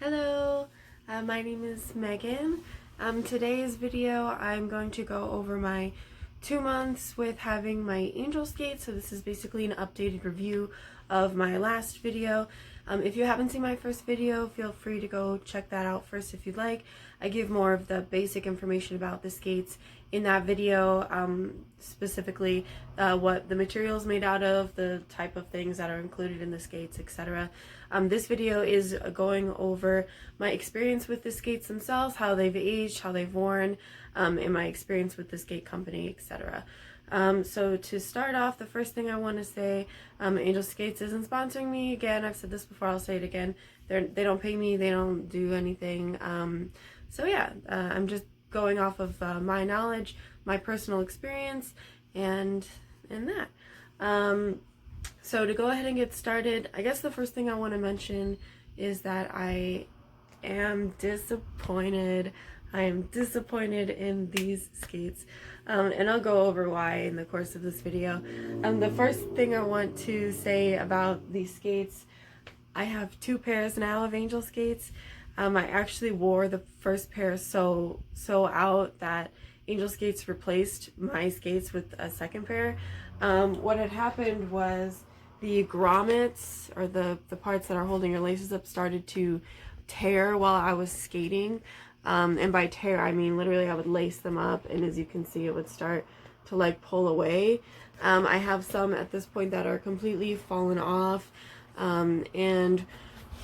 Hello, my name is Megan. Today's video I'm going to go over my 2 months with having my angel skates. So this is basically an updated review of my last video. If you haven't seen my first video, feel free to go check that out first if you'd like. I give more of the basic information about the skates in that video, specifically what the material is made out of, the type of things that are included in the skates, etc. This video is going over my experience with the skates themselves, how they've aged, how they've worn, and my experience with the skate company, etc. So to start off, the first thing I want to say, Angelskates isn't sponsoring me. Again, I've said this before, I'll say it again. They don't pay me, they don't do anything. So yeah, I'm just going off of my knowledge, my personal experience, and that. So to go ahead and get started, I guess the first thing I want to mention is that I am disappointed. I am disappointed in these skates, and I'll go over why in the course of this video. The first thing I want to say about these skates, I have 2 pairs now of Angelskates. I actually wore the first pair so out that Angelskates replaced my skates with a second pair. What had happened was the grommets, or the parts that are holding your laces up, started to tear while I was skating. And by tear, I mean literally I would lace them up, and as you can see, it would start to like pull away. I have some at this point that are completely fallen off, and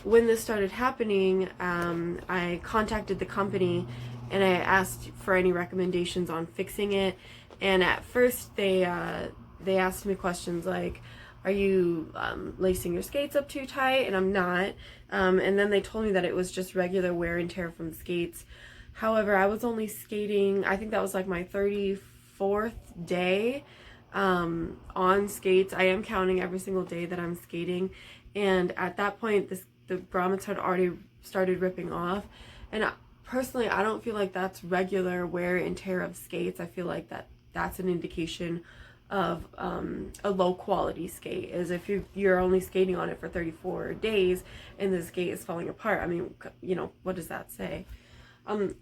when this started happening, I contacted the company and I asked for any recommendations on fixing it. And at first they asked me questions like, are you lacing your skates up too tight? And I'm not. And then they told me that it was just regular wear and tear from skates. However, I was only skating, I think that was like my 34th day on skates. I am counting every single day that I'm skating. And at that point, the grommets had already started ripping off. And personally, I don't feel like that's regular wear and tear of skates. I feel like that's an indication of a low quality skate, is if you're only skating on it for 34 days and the skate is falling apart. I mean, you know, what does that say?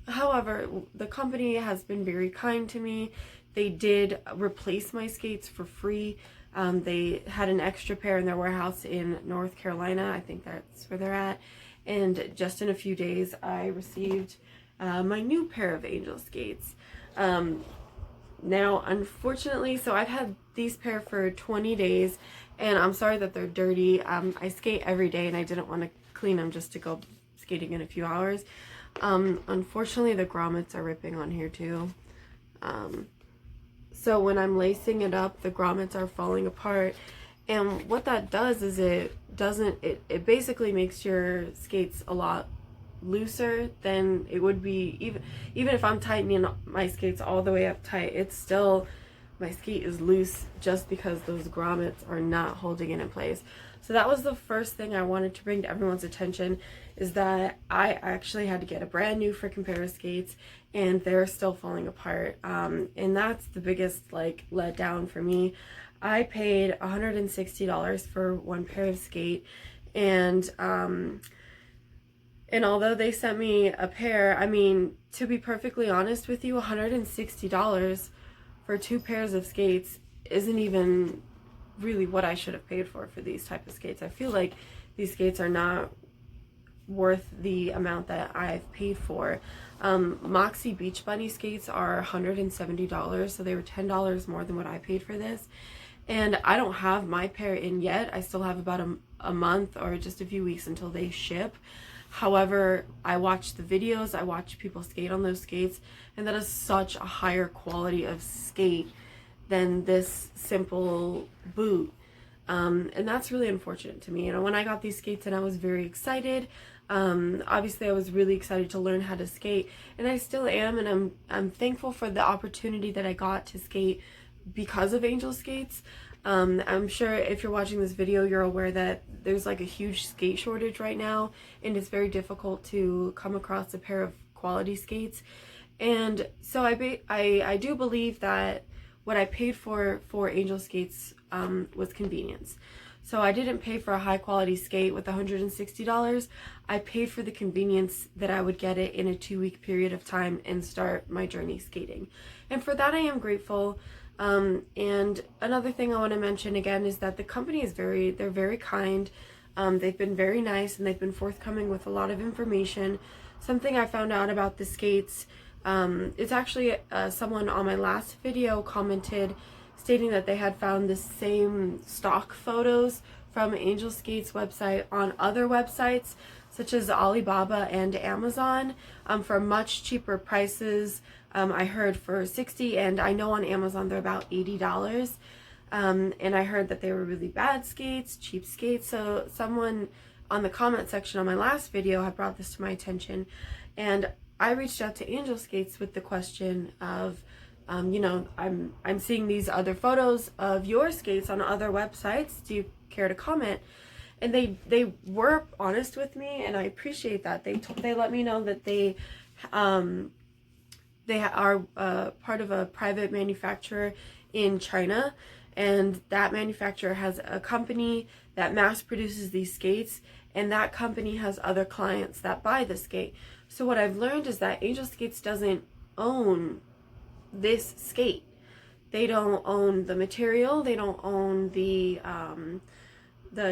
However, the company has been very kind to me. They did replace my skates for free. They had an extra pair in their warehouse in North Carolina. I think that's where they're at. And just in a few days, I received my new pair of Angelskates. Now, unfortunately, so I've had these pair for 20 days, and I'm sorry that they're dirty. I skate every day, and I didn't want to clean them just to go skating in a few hours. Unfortunately, the grommets are ripping on here too. So when I'm lacing it up, the grommets are falling apart. And what that does is it basically makes your skates a lot looser than it would be. Even if I'm tightening my skates all the way up tight, it's still, my skate is loose just because those grommets are not holding it in place. So that was the first thing I wanted to bring to everyone's attention, is that I actually had to get a brand new freaking pair of skates, and they're still falling apart. And that's the biggest like letdown for me. I paid $160 for one pair of skate, and although they sent me a pair, I mean, to be perfectly honest with you, $160 for 2 pairs of skates isn't even really what I should have paid for these type of skates. I feel like these skates are not worth the amount that I've paid for. Moxie Beach Bunny skates are $170, so they were $10 more than what I paid for this. And I don't have my pair in yet. I still have about a month or just a few weeks until they ship. However, I watch the videos, I watch people skate on those skates, and that is such a higher quality of skate than this simple boot. And that's really unfortunate to me. You know, when I got these skates, and I was very excited. Obviously I was really excited to learn how to skate, and I still am, and I'm thankful for the opportunity that I got to skate because of Angelskates. I'm sure if you're watching this video, you're aware that there's like a huge skate shortage right now, and it's very difficult to come across a pair of quality skates. And so I do believe that what I paid for Angelskates was convenience. So I didn't pay for a high quality skate with $160. I paid for the convenience that I would get it in a 2-week period of time and start my journey skating. And for that I am grateful. And another thing I want to mention again is that the company is they're very kind. They've been very nice, and they've been forthcoming with a lot of information. Something I found out about the skates, it's actually someone on my last video commented stating that they had found the same stock photos from Angelskates website on other websites such as Alibaba and Amazon for much cheaper prices. I heard for $60, and I know on Amazon they're about $80. And I heard that they were really bad skates, cheap skates. So someone on the comment section on my last video had brought this to my attention, and I reached out to Angelskates with the question of, you know, I'm seeing these other photos of your skates on other websites. Do you care to comment? And they were honest with me, and I appreciate that. They let me know that they are part of a private manufacturer in China, and that manufacturer has a company that mass produces these skates, and that company has other clients that buy the skate. So what I've learned is that Angelskates doesn't own this skate. They don't own the material, they don't own the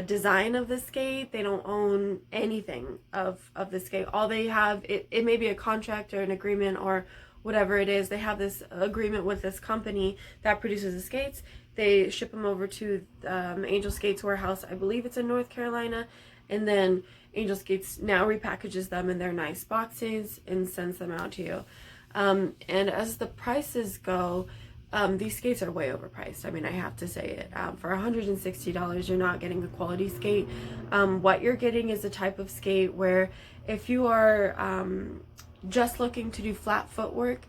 design of the skate, they don't own anything of the skate. All they have, it may be a contract or an agreement or whatever it is. They have this agreement with this company that produces the skates. They ship them over to Angelskates warehouse, I believe it's in North Carolina, and then Angelskates now repackages them in their nice boxes and sends them out to you. And as the prices go, these skates are way overpriced. I mean, I have to say it. For $160, you're not getting a quality skate. What you're getting is a type of skate where if you are just looking to do flat footwork,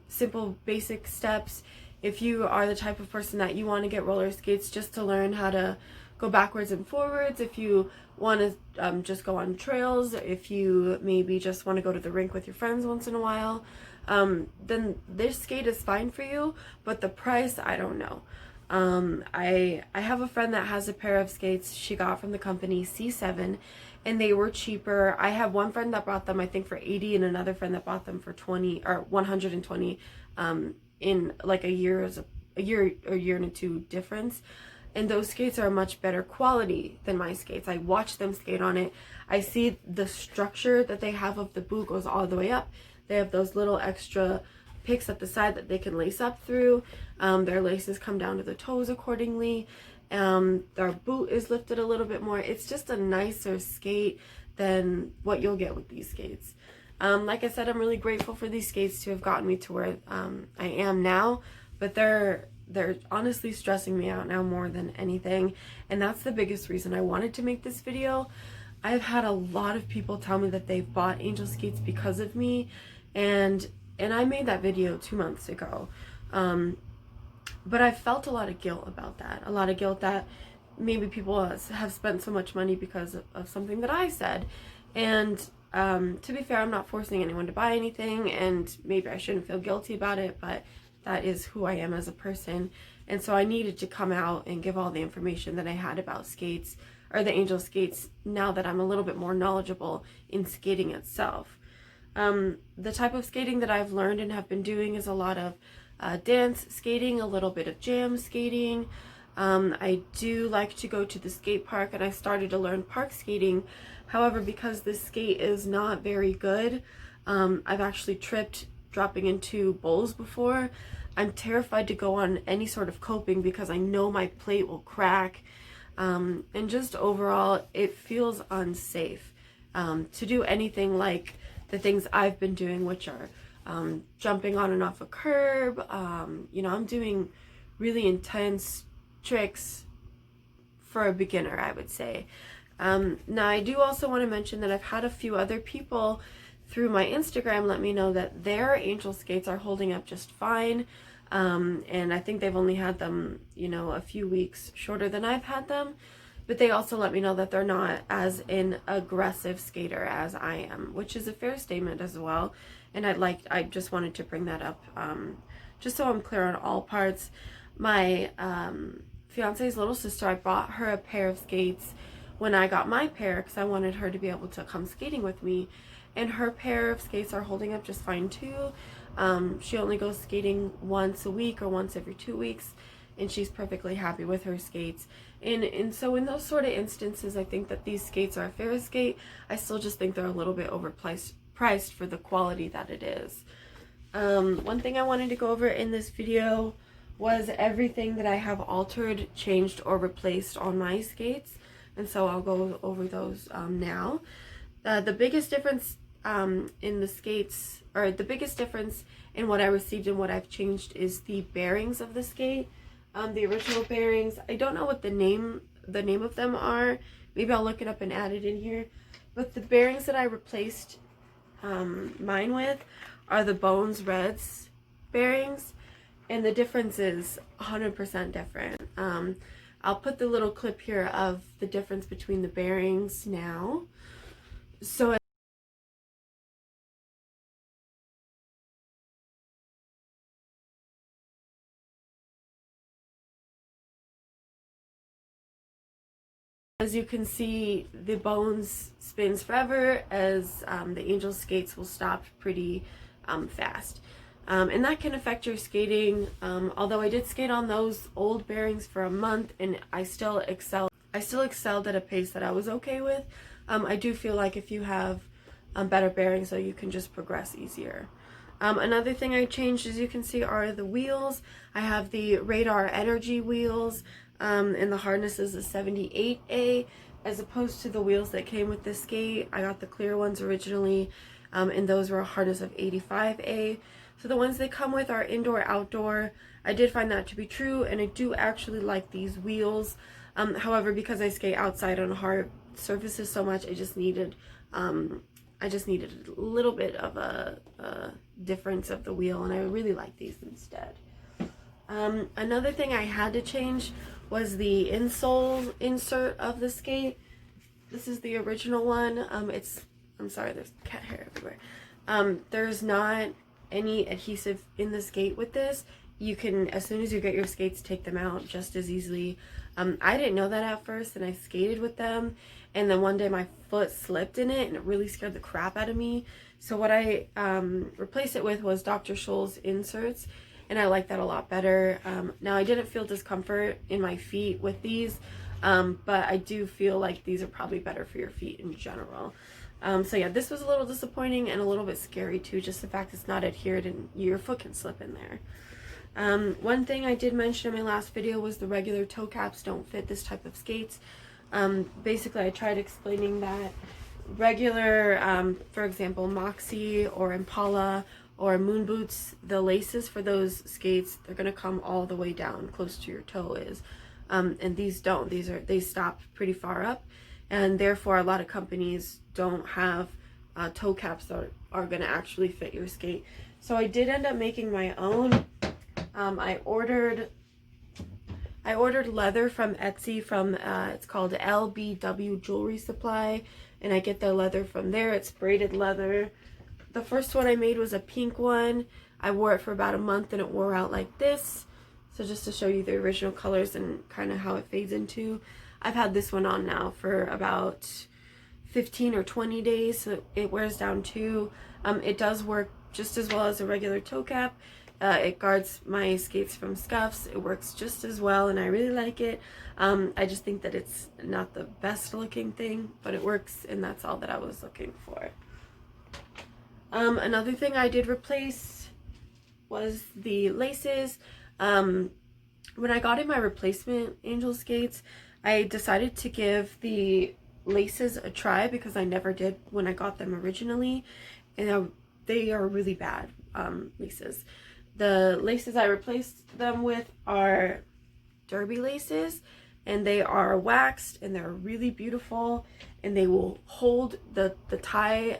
simple basic steps, if you are the type of person that you want to get roller skates just to learn how to go backwards and forwards, if you want to just go on trails, if you maybe just want to go to the rink with your friends once in a while, then this skate is fine for you. But the price, I don't know. I have a friend that has a pair of skates she got from the company C7, and they were cheaper. I have one friend that bought them I think for $80, and another friend that bought them for $20 or $120 in like a year and a two difference. And those skates are much better quality than my skates. I watch them skate on it. I see the structure that they have of the boot goes all the way up. They have those little extra picks at the side that they can lace up through. Their laces come down to the toes accordingly. Their boot is lifted a little bit more. It's just a nicer skate than what you'll get with these skates. Like I said, I'm really grateful for these skates to have gotten me to where I am now, but they're honestly stressing me out now more than anything, and that's the biggest reason I wanted to make this video. I've had a lot of people tell me that they've bought Angelskates because of me, and I made that video 2 months ago, but I felt a lot of guilt about that. A lot of guilt that maybe people have spent so much money because of something that I said. And to be fair, I'm not forcing anyone to buy anything, and maybe I shouldn't feel guilty about it, but that is who I am as a person. And so I needed to come out and give all the information that I had about skates, or the Angelskates, now that I'm a little bit more knowledgeable in skating itself. The type of skating that I've learned and have been doing is a lot of dance skating, a little bit of jam skating. I do like to go to the skate park, and I started to learn park skating. However, because this skate is not very good, I've actually tripped dropping into bowls before. I'm terrified to go on any sort of coping because I know my plate will crack. And just overall, it feels unsafe to do anything like the things I've been doing, which are jumping on and off a curb. You know, I'm doing really intense tricks for a beginner, I would say. Now, I do also want to mention that I've had a few other people through my Instagram let me know that their Angelskates are holding up just fine. And I think they've only had them, you know, a few weeks shorter than I've had them. But they also let me know that they're not as an aggressive skater as I am, which is a fair statement as well. And I just wanted to bring that up, just so I'm clear on all parts. My fiance's little sister, I bought her a pair of skates when I got my pair because I wanted her to be able to come skating with me. And her pair of skates are holding up just fine too. She only goes skating once a week or once every 2 weeks, and she's perfectly happy with her skates. And so in those sort of instances, I think that these skates are a fair skate. I still just think they're a little bit overpriced for the quality that it is. One thing I wanted to go over in this video was everything that I have altered, changed, or replaced on my skates. And so I'll go over those now. The biggest difference in the skates, or the biggest difference in what I received and what I've changed, is the bearings of the skate. The original bearings, I don't know what the name of them are. Maybe I'll look it up and add it in here. But the bearings that I replaced mine with are the Bones Reds bearings, and the difference is 100% different. I'll put the little clip here of the difference between the bearings now. So as you can see, the Bones spins forever, as the Angelskates will stop pretty fast. And that can affect your skating. Although I did skate on those old bearings for a month, and I still excelled at a pace that I was okay with. I do feel like if you have better bearings, though, you can just progress easier. Another thing I changed, as you can see, are the wheels. I have the Radar Energy wheels, and the harness is a 78A, as opposed to the wheels that came with this skate. I got the clear ones originally, and those were a harness of 85A. So the ones they come with are indoor-outdoor. I did find that to be true, and I do actually like these wheels. However, because I skate outside on hard surfaces so much, I just needed a little bit of a difference of the wheel, and I really like these instead. Another thing I had to change was the insole insert of the skate. This is the original one. I'm sorry, there's cat hair everywhere. There's not any adhesive in the skate with this. You can, as soon as you get your skates, take them out just as easily. I didn't know that at first, and I skated with them, and then one day my foot slipped in it, and it really scared the crap out of me. So what I replaced it with was Dr. Scholl's inserts, and I like that a lot better. Now, I didn't feel discomfort in my feet with these, but I do feel like these are probably better for your feet in general. So yeah, this was a little disappointing and a little bit scary too, just the fact it's not adhered and your foot can slip in there. One thing I did mention in my last video was the regular toe caps don't fit this type of skates. Basically, I tried explaining that regular, for example, Moxie or Impala or Moon Boots, the laces for those skates, they're going to come all the way down close to your toe is. And these don't. They stop pretty far up, and therefore a lot of companies don't have toe caps that are going to actually fit your skate. So I did end up making my own. I ordered leather from Etsy from it's called LBWJEWELRYSUPPLY, and I get the leather from there. It's braided leather. The first one I made was a pink one. I wore it for about a month and it wore out like this. So just to show you the original colors and kind of how it fades into. I've had this one on now for about 15 or 20 days, so it wears down too. It does work just as well as a regular toe cap. It guards my skates from scuffs. It works just as well, and I really like it. I just think that it's not the best looking thing, but it works, and that's all that I was looking for. Another thing I did replace was the laces. When I got in my replacement Angelskates, I decided to give the laces a try because I never did when I got them originally, and they are really bad laces. The laces I replaced them with are derby laces, and they are waxed, and they're really beautiful, and they will hold the tie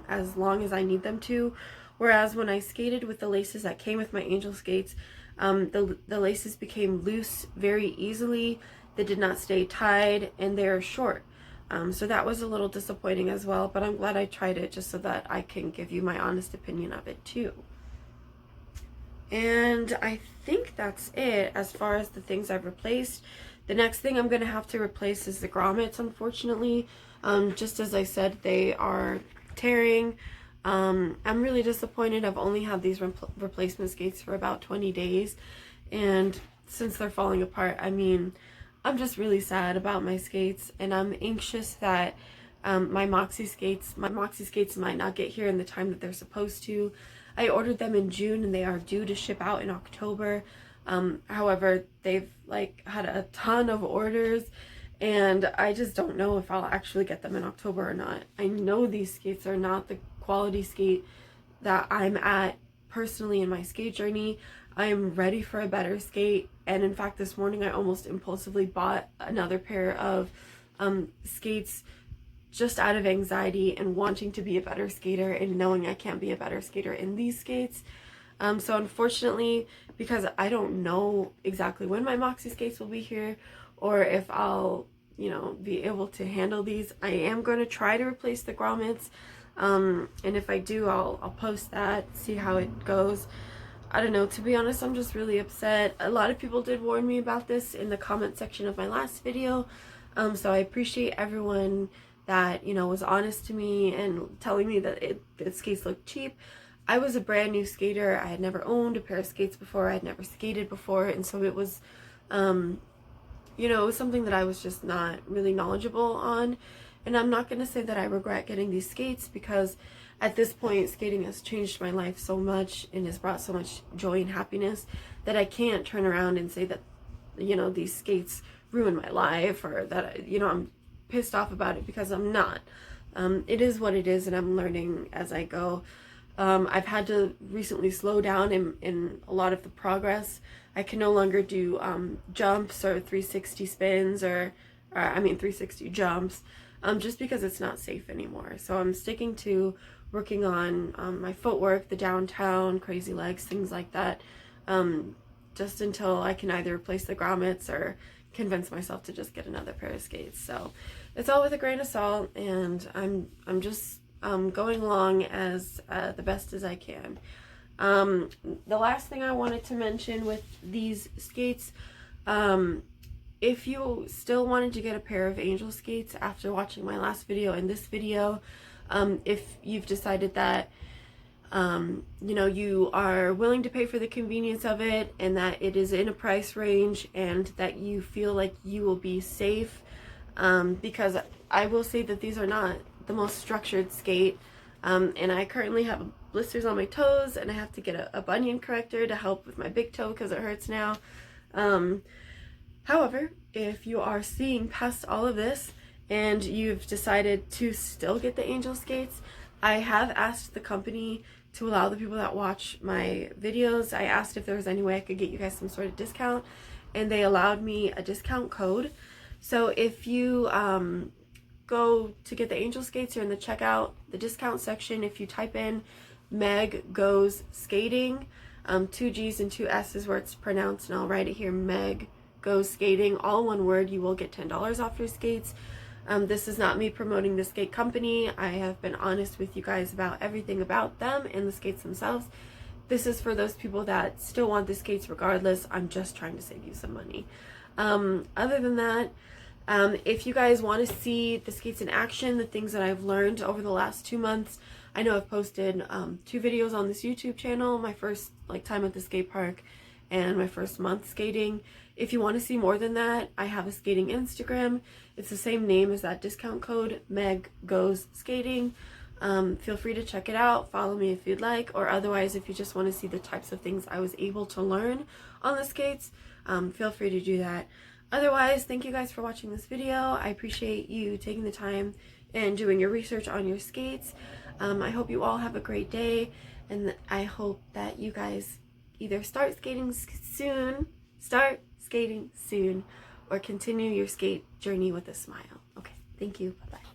as long as I need them to. Whereas when I skated with the laces that came with my Angelskates, the laces became loose very easily. They did not stay tied, and they're short. So that was a little disappointing as well, but I'm glad I tried it just so that I can give you my honest opinion of it too. And I think that's it as far as the things I've replaced. The next thing I'm going to have to replace is the grommets, unfortunately. Just as I said, they are tearing. I'm really disappointed. I've only had these replacement skates for about 20 days. And since they're falling apart, I mean, I'm just really sad about my skates. And I'm anxious that my Moxie skates might not get here in the time that they're supposed to. I ordered them in June and they are due to ship out in October. However, they've like had a ton of orders and I just don't know if I'll actually get them in October or not. I know these skates are not the quality skate that I'm at personally in my skate journey. I am ready for a better skate, and in fact this morning I almost impulsively bought another pair of skates just out of anxiety and wanting to be a better skater and knowing I can't be a better skater in these skates. So unfortunately, because I don't know exactly when my Moxie skates will be here or if I'll, you know, be able to handle these, I am going to try to replace the grommets. And if I do, I'll post that, see how it goes. I don't know, to be honest, I'm just really upset. A lot of people did warn me about this in the comment section of my last video. So I appreciate everyone that, you know, was honest to me and telling me that the skates looked cheap. I was a brand new skater. I had never owned a pair of skates before. I had never skated before. And so it was, you know, it was something that I was just not really knowledgeable on. And I'm not going to say that I regret getting these skates because at this point, skating has changed my life so much and has brought so much joy and happiness that I can't turn around and say that, you know, these skates ruined my life or that, you know, I'm pissed off about it, because I'm not. It is what it is and I'm learning as I go. I've had to recently slow down in a lot of the progress. I can no longer do jumps or 360 spins or 360 jumps just because it's not safe anymore. So I'm sticking to working on my footwork, the downtown, crazy legs, things like that, just until I can either replace the grommets or convince myself to just get another pair of skates. So it's all with a grain of salt, and I'm just going along as the best as I can. The last thing I wanted to mention with these skates, if you still wanted to get a pair of Angelskates after watching my last video and this video, if you've decided that you know, you are willing to pay for the convenience of it and that it is in a price range and that you feel like you will be safe, because I will say that these are not the most structured skate, and I currently have blisters on my toes and I have to get a bunion corrector to help with my big toe because it hurts now. However, if you are seeing past all of this and you've decided to still get the Angelskates, I have asked the company to allow the people that watch my videos, I asked if there was any way I could get you guys some sort of discount, and they allowed me a discount code. So if you go to get the Angelskates, you're in the checkout, the discount section, if you type in Meg Goes Skating, 2 G's and 2 S's where it's pronounced, and I'll write it here, Meg Goes Skating, all one word, you will get $10 off your skates. This is not me promoting the skate company. I have been honest with you guys about everything about them and the skates themselves. This is for those people that still want the skates regardless. I'm just trying to save you some money. Other than that, if you guys want to see the skates in action, the things that I've learned over the last 2 months, I know I've posted 2 videos on this YouTube channel, my first time at the skate park and my first month skating. If you want to see more than that, I have a skating Instagram. It's the same name as that discount code, Meg Goes Skating. Feel free to check it out, follow me if you'd like, or otherwise if you just want to see the types of things I was able to learn on the skates, feel free to do that. Otherwise, thank you guys for watching this video. I appreciate you taking the time and doing your research on your skates. I hope you all have a great day, and I hope that you guys either start skating soon, or continue your skate journey with a smile. Okay, thank you. Bye-bye.